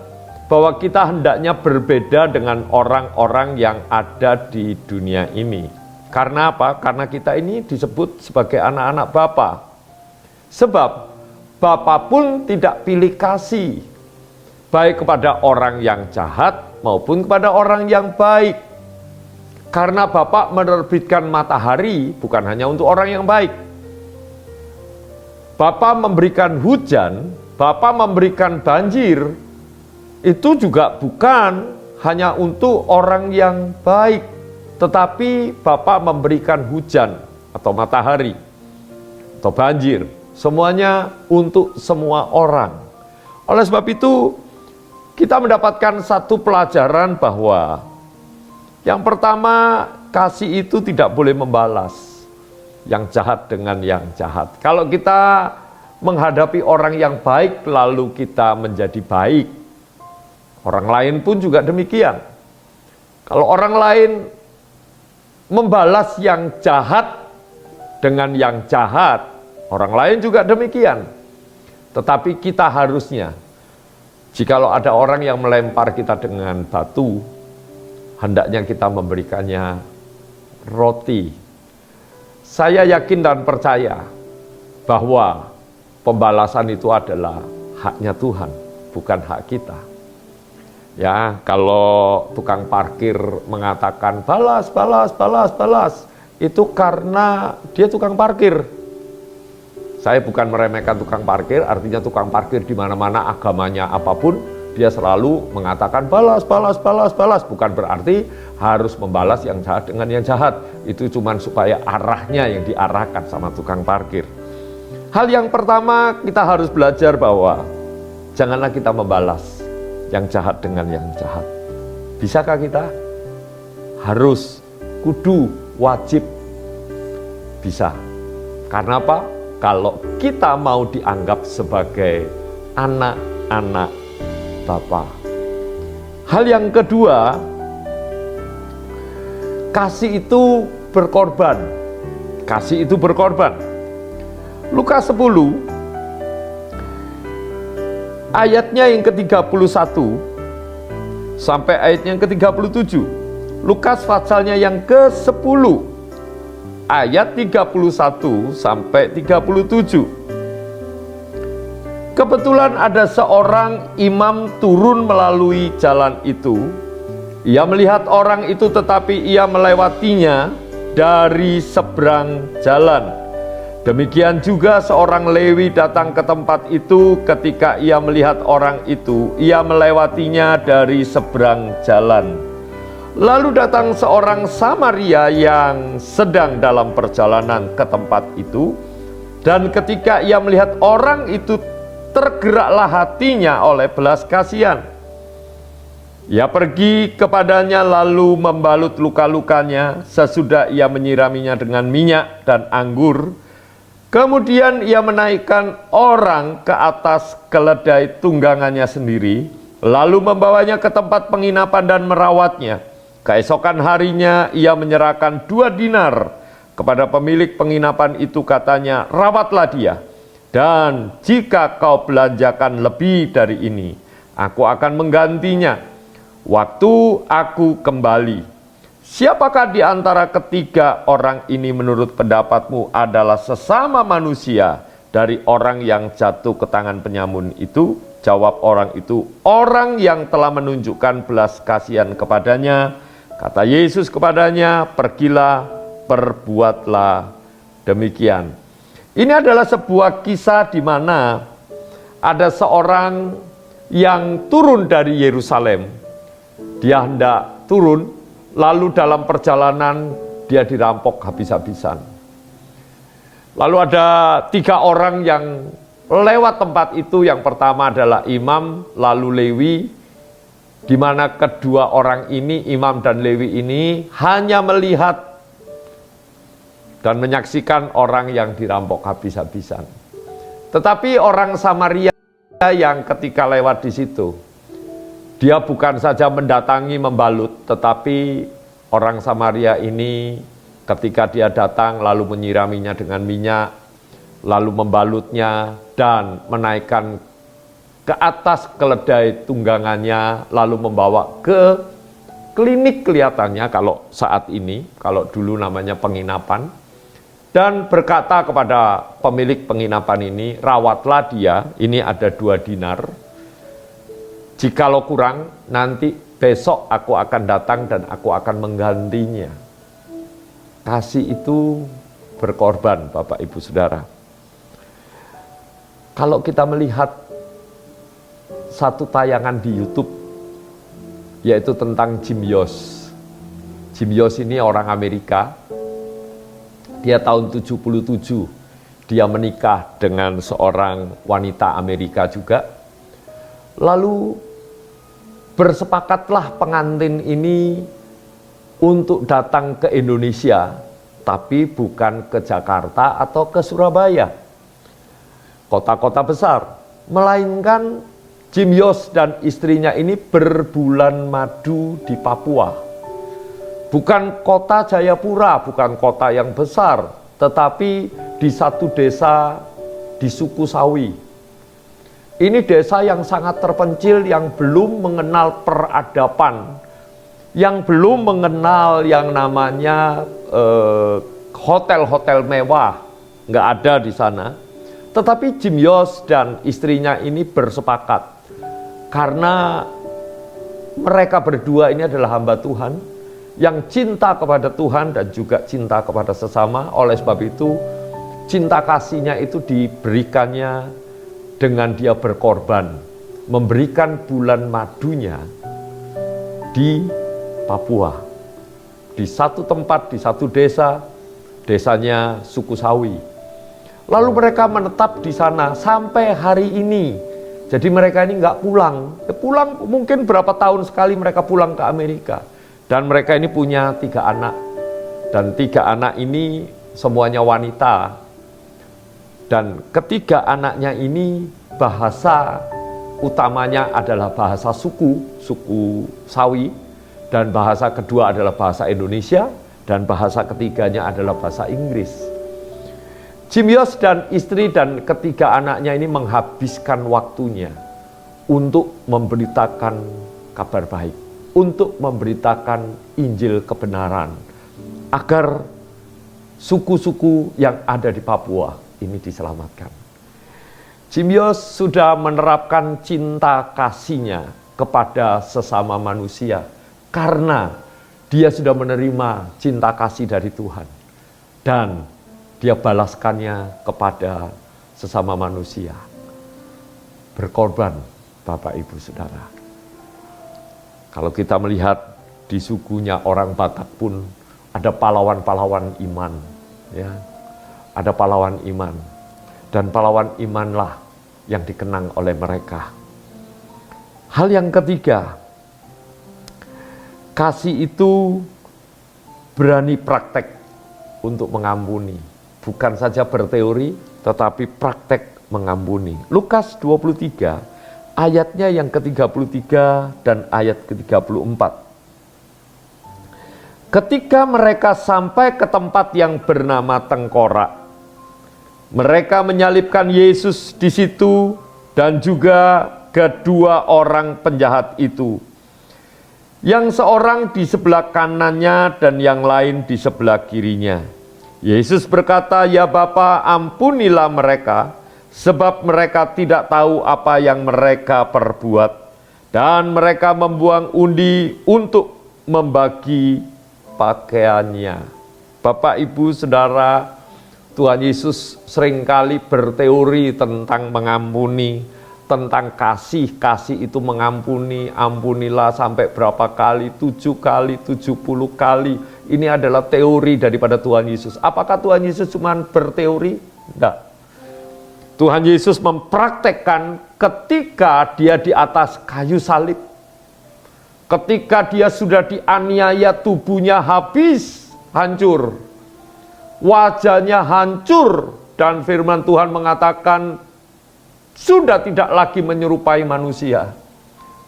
bahwa kita hendaknya berbeda dengan orang-orang yang ada di dunia ini. Karena apa? Karena kita ini disebut sebagai anak-anak Bapa. Sebab Bapa pun tidak pilih kasih, baik kepada orang yang jahat maupun kepada orang yang baik. Karena Bapa menerbitkan matahari bukan hanya untuk orang yang baik. Bapa memberikan hujan, Bapa memberikan banjir, itu juga bukan hanya untuk orang yang baik, tetapi Bapa memberikan hujan atau matahari atau banjir, semuanya untuk semua orang. Oleh sebab itu, kita mendapatkan satu pelajaran bahwa yang pertama, kasih itu tidak boleh membalas yang jahat dengan yang jahat. Kalau kita menghadapi orang yang baik lalu kita menjadi baik, orang lain pun juga demikian. Kalau orang lain membalas yang jahat dengan yang jahat, orang lain juga demikian. Tetapi kita harusnya, jikalau ada orang yang melempar kita dengan batu, hendaknya kita memberikannya roti. Saya yakin dan percaya bahwa pembalasan itu adalah haknya Tuhan, bukan hak kita. Ya, kalau tukang parkir mengatakan balas, itu karena dia tukang parkir. Saya bukan meremehkan tukang parkir, artinya tukang parkir di mana-mana agamanya apapun, dia selalu mengatakan balas. Bukan berarti harus membalas yang jahat dengan yang jahat. Itu cuma supaya arahnya yang diarahkan sama tukang parkir. Hal yang pertama, kita harus belajar bahwa janganlah kita membalas yang jahat dengan yang jahat. Bisakah kita? Harus, kudu, wajib. Bisa. Karena apa? Kalau kita mau dianggap sebagai anak-anak Bapa. Hal yang kedua, kasih itu berkorban. Kasih itu berkorban. Lukas 10 ayatnya yang ke-31 sampai ayatnya yang ke-37. Lukas pasalnya yang ke-10 ayat 31 sampai 37. Kebetulan ada seorang imam turun melalui jalan itu. Ia melihat orang itu tetapi ia melewatinya dari seberang jalan. Demikian juga seorang Lewi datang ke tempat itu. Ketika ia melihat orang itu, ia melewatinya dari seberang jalan. Lalu datang seorang Samaria yang sedang dalam perjalanan ke tempat itu. Dan ketika ia melihat orang itu, tergeraklah hatinya oleh belas kasihan. Ia pergi kepadanya lalu membalut luka-lukanya. Sesudah ia menyiraminya dengan minyak dan anggur, Kemudian ia menaikkan orang ke atas keledai tunggangannya sendiri, lalu membawanya ke tempat penginapan dan merawatnya. Keesokan harinya ia menyerahkan 2 dinar kepada pemilik penginapan itu, katanya, rawatlah dia, dan jika kau belanjakan lebih dari ini, aku akan menggantinya waktu aku kembali. Siapakah di antara ketiga orang ini menurut pendapatmu adalah sesama manusia dari orang yang jatuh ke tangan penyamun itu? Jawab orang itu, orang yang telah menunjukkan belas kasihan kepadanya. Kata Yesus kepadanya, pergilah, perbuatlah demikian. Ini adalah sebuah kisah di mana ada seorang yang turun dari Yerusalem. Dia hendak turun, lalu dalam perjalanan dia dirampok habis-habisan. Lalu ada 3 orang yang lewat tempat itu. Yang pertama adalah imam, lalu Lewi, di mana kedua orang ini, imam dan Lewi ini, hanya melihat dan menyaksikan orang yang dirampok habis-habisan. Tetapi orang Samaria yang ketika lewat di situ, dia bukan saja mendatangi membalut, tetapi orang Samaria ini ketika dia datang lalu menyiraminya dengan minyak, lalu membalutnya dan menaikkan ke atas keledai tunggangannya, lalu membawa ke klinik kelihatannya kalau saat ini, kalau dulu namanya penginapan, dan berkata kepada pemilik penginapan ini, rawatlah dia, ini ada 2 dinar. Jikalau kurang, nanti besok aku akan datang dan aku akan menggantinya. Kasih itu berkorban, Bapak Ibu Saudara. Kalau kita melihat satu tayangan di YouTube, yaitu tentang Jim Yost. Jim Yost ini orang Amerika. Dia tahun 77, dia menikah dengan seorang wanita Amerika juga. Lalu bersepakatlah pengantin ini untuk datang ke Indonesia, tapi bukan ke Jakarta atau ke Surabaya, kota-kota besar, melainkan Jim Yost dan istrinya ini berbulan madu di Papua. Bukan kota Jayapura, bukan kota yang besar, tetapi di satu desa di suku Sawi. Ini desa yang sangat terpencil, yang belum mengenal peradaban, yang belum mengenal yang namanya hotel-hotel mewah, nggak ada di sana. Tetapi Jim Yost dan istrinya ini bersepakat, karena mereka berdua ini adalah hamba Tuhan, yang cinta kepada Tuhan dan juga cinta kepada sesama. Oleh sebab itu, cinta kasihnya itu diberikannya dengan dia berkorban, memberikan bulan madunya di Papua, di satu tempat, di satu desa, desanya suku Sawi. Lalu mereka menetap di sana sampai hari ini. Jadi mereka ini nggak pulang. Pulang mungkin berapa tahun sekali mereka pulang ke Amerika. Dan mereka ini punya 3 anak. Dan 3 anak ini semuanya wanita. Dan ketiga anaknya ini bahasa utamanya adalah bahasa suku Sawi. Dan bahasa kedua adalah bahasa Indonesia. Dan bahasa ketiganya adalah bahasa Inggris. Jim Yost dan istri dan ketiga anaknya ini menghabiskan waktunya untuk memberitakan kabar baik, untuk memberitakan Injil kebenaran, agar suku-suku yang ada di Papua ini diselamatkan. Jim Yost sudah menerapkan cinta kasihnya kepada sesama manusia, karena dia sudah menerima cinta kasih dari Tuhan. Dan dia balaskannya kepada sesama manusia. Berkorban, Bapak Ibu Saudara. Kalau kita melihat di sukunya orang Batak pun ada pahlawan-pahlawan iman, ya. Ada pahlawan iman, dan pahlawan imanlah yang dikenang oleh mereka. Hal yang ketiga, kasih itu berani praktek untuk mengampuni. bukan saja berteori, tetapi praktek mengampuni. Lukas 23, ayatnya yang ke-33 dan ayat ke-34. Ketika mereka sampai ke tempat yang bernama Tengkorak, mereka menyalibkan Yesus di situ dan juga kedua orang penjahat itu. Yang seorang di sebelah kanannya dan yang lain di sebelah kirinya. Yesus berkata, "Ya Bapa, ampunilah mereka, sebab mereka tidak tahu apa yang mereka perbuat." Dan mereka membuang undi untuk membagi pakaiannya. Bapak, Ibu, Saudara, Tuhan Yesus seringkali berteori tentang mengampuni, tentang kasih. Kasih itu mengampuni, ampunilah sampai berapa kali, 7 kali, 70 kali. Ini adalah teori daripada Tuhan Yesus. Apakah Tuhan Yesus cuma berteori? Tidak. Tuhan Yesus mempraktekkan ketika dia di atas kayu salib. Ketika dia sudah dianiaya, tubuhnya habis, hancur. Wajahnya hancur. Dan firman Tuhan mengatakan, sudah tidak lagi menyerupai manusia.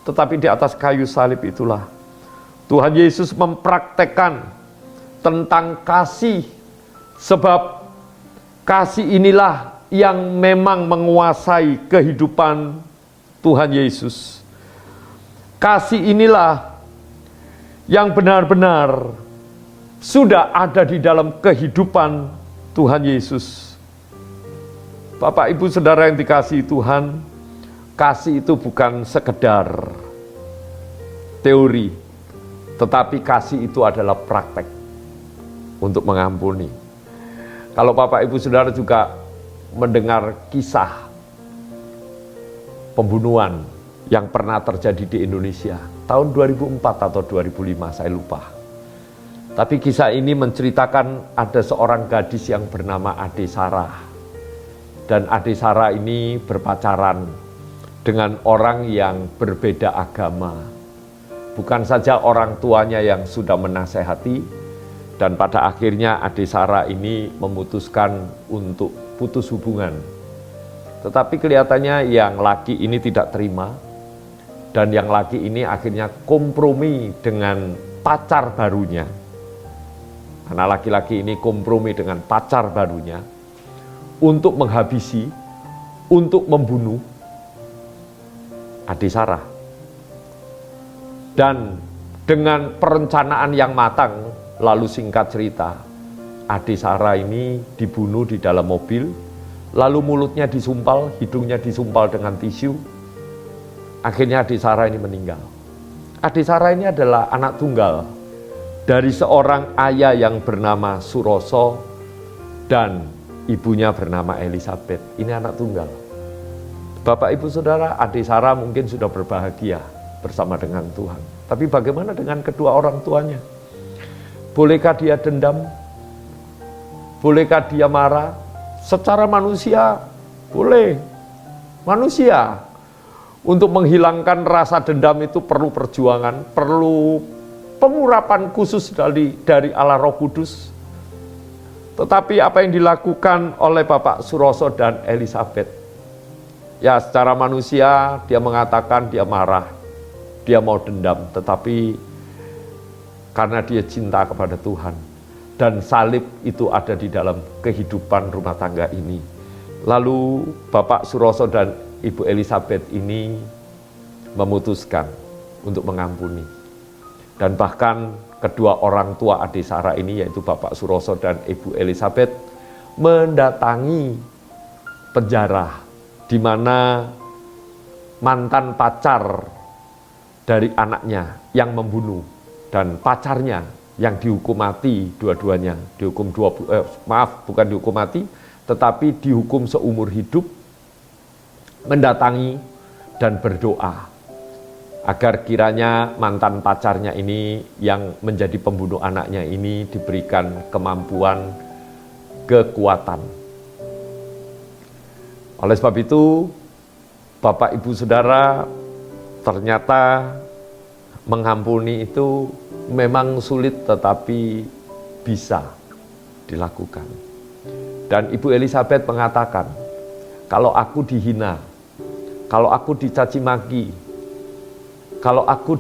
Tetapi di atas kayu salib itulah Tuhan Yesus mempraktekkan tentang kasih. Sebab kasih inilah yang memang menguasai kehidupan Tuhan Yesus. Kasih inilah yang benar-benar sudah ada di dalam kehidupan Tuhan Yesus. Bapak, Ibu, Saudara yang dikasihi Tuhan, kasih itu bukan sekedar teori, tetapi kasih itu adalah praktek untuk mengampuni. Kalau Bapak, Ibu, Saudara juga mendengar kisah pembunuhan yang pernah terjadi di Indonesia tahun 2004 atau 2005, saya lupa. Tapi kisah ini menceritakan ada seorang gadis yang bernama Ade Sarah. Dan Ade Sarah ini berpacaran dengan orang yang berbeda agama. Bukan saja orang tuanya yang sudah menasehati, dan pada akhirnya Ade Sarah ini memutuskan untuk putus hubungan. Tetapi kelihatannya yang laki ini tidak terima, dan yang laki ini akhirnya kompromi dengan pacar barunya. Karena laki-laki ini kompromi dengan pacar barunya untuk menghabisi, untuk membunuh Ade Sarah. Dan dengan perencanaan yang matang, lalu singkat cerita, Ade Sarah ini dibunuh di dalam mobil, lalu mulutnya disumpal, hidungnya disumpal dengan tisu. Akhirnya Ade Sarah ini meninggal. Ade Sarah ini adalah anak tunggal dari seorang ayah yang bernama Suroso dan ibunya bernama Elizabeth. Ini anak tunggal. Bapak, Ibu, Saudara, Ade Sarah mungkin sudah berbahagia bersama dengan Tuhan. Tapi bagaimana dengan kedua orang tuanya? Bolehkah dia dendam? Bolehkah dia marah? Secara manusia, boleh. Manusia. Untuk menghilangkan rasa dendam itu perlu perjuangan, perlu pengurapan khusus dari Allah Roh Kudus. Tetapi apa yang dilakukan oleh Bapak Suroso dan Elizabeth? Ya, secara manusia dia mengatakan dia marah, dia mau dendam, tetapi karena dia cinta kepada Tuhan dan salib itu ada di dalam kehidupan rumah tangga ini. Lalu Bapak Suroso dan Ibu Elizabeth ini memutuskan untuk mengampuni. Dan bahkan kedua orang tua Ade Sarah ini, yaitu Bapak Suroso dan Ibu Elizabeth, mendatangi penjara di mana mantan pacar dari anaknya yang membunuh dan pacarnya yang dihukum mati, dua-duanya dihukum bukan dihukum mati, tetapi dihukum seumur hidup, mendatangi dan berdoa agar kiranya mantan pacarnya ini yang menjadi pembunuh anaknya ini diberikan kemampuan, kekuatan. Oleh sebab itu, Bapak, Ibu, Saudara, ternyata mengampuni itu memang sulit tetapi bisa dilakukan. Dan Ibu Elizabeth mengatakan, kalau aku dihina, kalau aku dicaci maki, kalau aku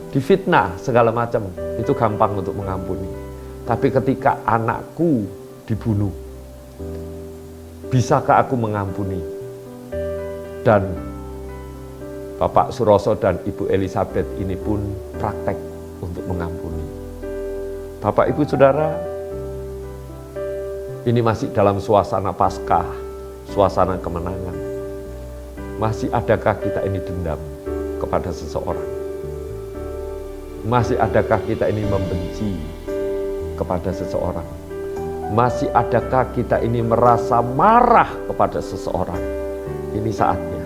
difitnah segala macam, itu gampang untuk mengampuni. Tapi ketika anakku dibunuh, bisakah aku mengampuni? Dan Bapak Suroso dan Ibu Elizabeth ini pun praktek untuk mengampuni. Bapak Ibu Saudara, ini masih dalam suasana Paskah, suasana kemenangan. Masih adakah kita ini dendam kepada seseorang? Masih adakah kita ini membenci kepada seseorang? Masih adakah kita ini merasa marah kepada seseorang? Ini saatnya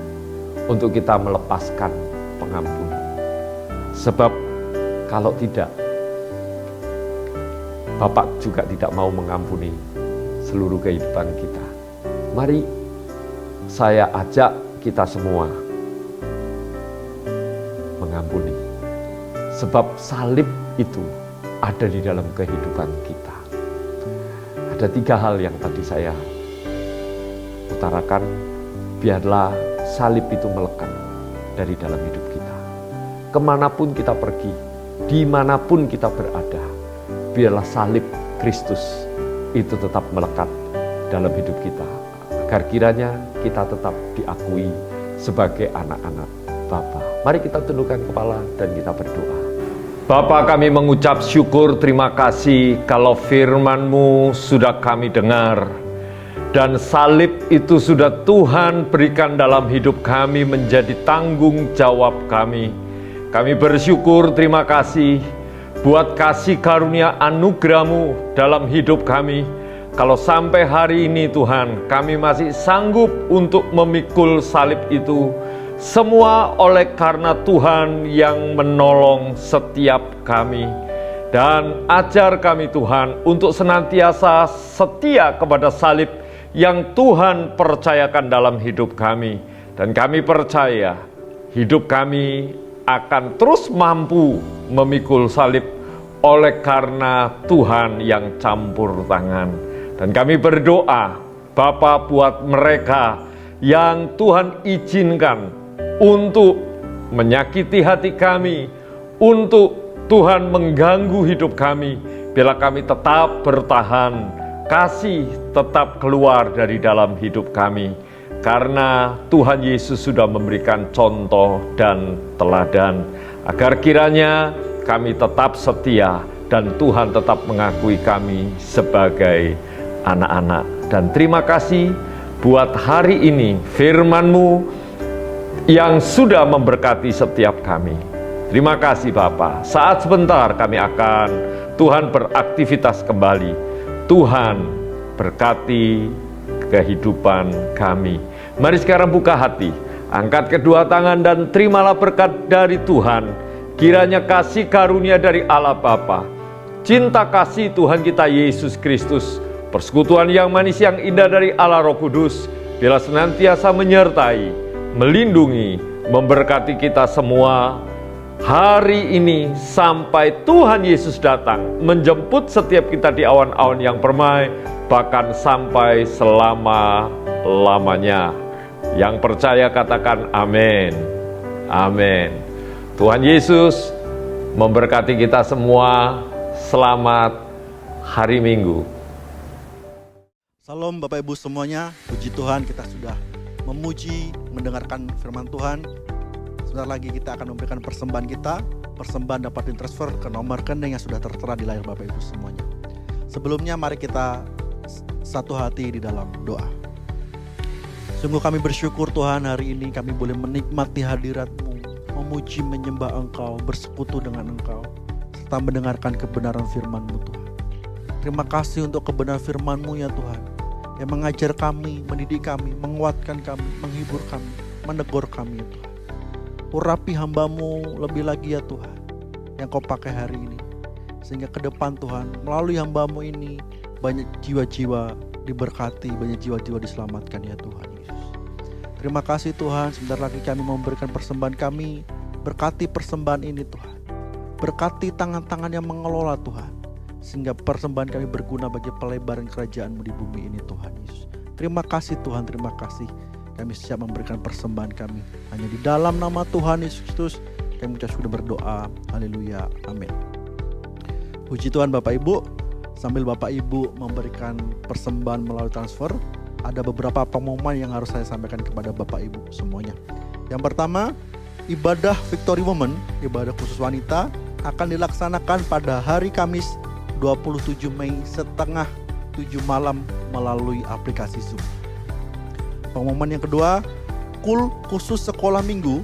untuk kita melepaskan pengampunan. Sebab kalau tidak, Bapak juga tidak mau mengampuni seluruh kehidupan kita. Mari saya ajak kita semua mengampuni. Sebab salib itu ada di dalam kehidupan kita. Ada 3 hal yang tadi saya utarakan. Biarlah salib itu melekat dari dalam hidup kita. Kemanapun kita pergi, dimanapun kita berada, biarlah salib Kristus itu tetap melekat dalam hidup kita. Agar kiranya kita tetap diakui sebagai anak-anak Bapa. Mari kita tundukkan kepala dan kita berdoa. Bapa, kami mengucap syukur, terima kasih kalau firman-Mu sudah kami dengar. Dan salib itu sudah Tuhan berikan dalam hidup kami menjadi tanggung jawab kami. Kami bersyukur, terima kasih buat kasih karunia anugerah-Mu dalam hidup kami. Kalau sampai hari ini Tuhan, kami masih sanggup untuk memikul salib itu. Semua oleh karena Tuhan yang menolong setiap kami. Dan ajar kami Tuhan untuk senantiasa setia kepada salib yang Tuhan percayakan dalam hidup kami. Dan kami percaya hidup kami akan terus mampu memikul salib oleh karena Tuhan yang campur tangan. Dan kami berdoa, Bapa, buat mereka yang Tuhan izinkan untuk menyakiti hati kami, untuk Tuhan mengganggu hidup kami, biarlah kami tetap bertahan, kasih tetap keluar dari dalam hidup kami. Karena Tuhan Yesus sudah memberikan contoh dan teladan, agar kiranya kami tetap setia dan Tuhan tetap mengakui kami sebagai anak-anak. Dan terima kasih buat hari ini firman-Mu yang sudah memberkati setiap kami. Terima kasih Bapa. Saat sebentar kami akan Tuhan beraktivitas kembali. Tuhan berkati kehidupan kami. Mari sekarang buka hati, angkat kedua tangan dan terimalah berkat dari Tuhan. Kiranya kasih karunia dari Allah Bapa, cinta kasih Tuhan kita Yesus Kristus, persekutuan yang manis yang indah dari Allah Roh Kudus, biarlah senantiasa menyertai, melindungi, memberkati kita semua hari ini sampai Tuhan Yesus datang menjemput setiap kita di awan-awan yang permai, bahkan sampai selama-lamanya. Yang percaya katakan amin. Amin. Tuhan Yesus memberkati kita semua. Selamat hari Minggu. Salam Bapak Ibu semuanya, puji Tuhan kita sudah memuji, mendengarkan firman Tuhan. Sebentar lagi kita akan memberikan persembahan kita. Persembahan dapat ditransfer ke nomor rekening yang sudah tertera di layar Bapak Ibu semuanya. Sebelumnya mari kita satu hati di dalam doa. Sungguh kami bersyukur Tuhan, hari ini kami boleh menikmati hadirat-Mu, memuji, menyembah Engkau, bersekutu dengan Engkau, serta mendengarkan kebenaran firman-Mu Tuhan. Terima kasih untuk kebenaran firman-Mu ya Tuhan, yang mengajar kami, mendidik kami, menguatkan kami, menghibur kami, menegur kami ya Tuhan. Urapi hamba-Mu lebih lagi ya Tuhan, yang Kau pakai hari ini, sehingga ke depan Tuhan, melalui hamba-Mu ini, banyak jiwa-jiwa diberkati, banyak jiwa-jiwa diselamatkan ya Tuhan Yesus. Terima kasih Tuhan, sebentar lagi kami memberikan persembahan kami. Berkati persembahan ini Tuhan, berkati tangan-tangan yang mengelola Tuhan, sehingga persembahan kami berguna bagi pelebaran kerajaan-Mu di bumi ini Tuhan Yesus. Terima kasih Tuhan, terima kasih. Kami siap memberikan persembahan kami. Hanya di dalam nama Tuhan Yesus Kristus kami sudah berdoa. Haleluya, amin. Puji Tuhan Bapak Ibu. Sambil Bapak Ibu memberikan persembahan melalui transfer, ada beberapa pengumuman yang harus saya sampaikan kepada Bapak Ibu semuanya. Yang pertama, ibadah Victory Woman, ibadah khusus wanita, akan dilaksanakan pada hari Kamis 27 Mei setengah 7 malam melalui aplikasi Zoom. Pengumuman yang kedua, KUL khusus sekolah minggu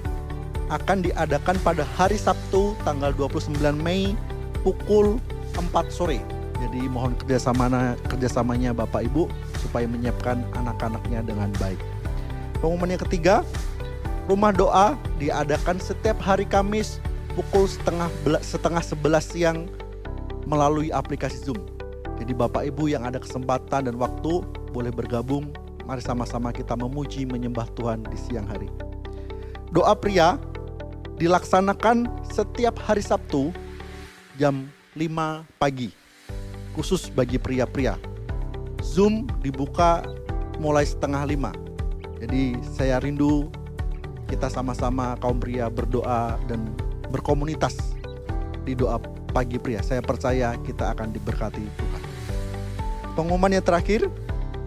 akan diadakan pada hari Sabtu tanggal 29 Mei pukul 4 sore. Jadi mohon kerjasamanya Bapak Ibu supaya menyiapkan anak-anaknya dengan baik. Pengumuman yang ketiga, rumah doa diadakan setiap hari Kamis pukul setengah 11 siang melalui aplikasi Zoom. Jadi Bapak Ibu yang ada kesempatan dan waktu boleh bergabung. Mari sama-sama kita memuji menyembah Tuhan di siang hari. Doa pria dilaksanakan setiap hari Sabtu jam 5 pagi. Khusus bagi pria-pria. Zoom dibuka mulai setengah 5. Jadi saya rindu kita sama-sama kaum pria berdoa dan berkomunitas di doa pagi pria. Saya percaya kita akan diberkati Tuhan. Pengumuman yang terakhir,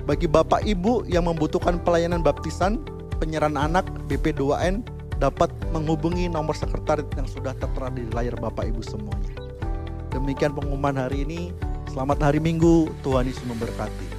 bagi Bapak Ibu yang membutuhkan pelayanan baptisan, penyerahan anak, BP2N, dapat menghubungi nomor sekretariat yang sudah tertera di layar Bapak Ibu semuanya. Demikian pengumuman hari ini. Selamat hari Minggu, Tuhan Yesus memberkati.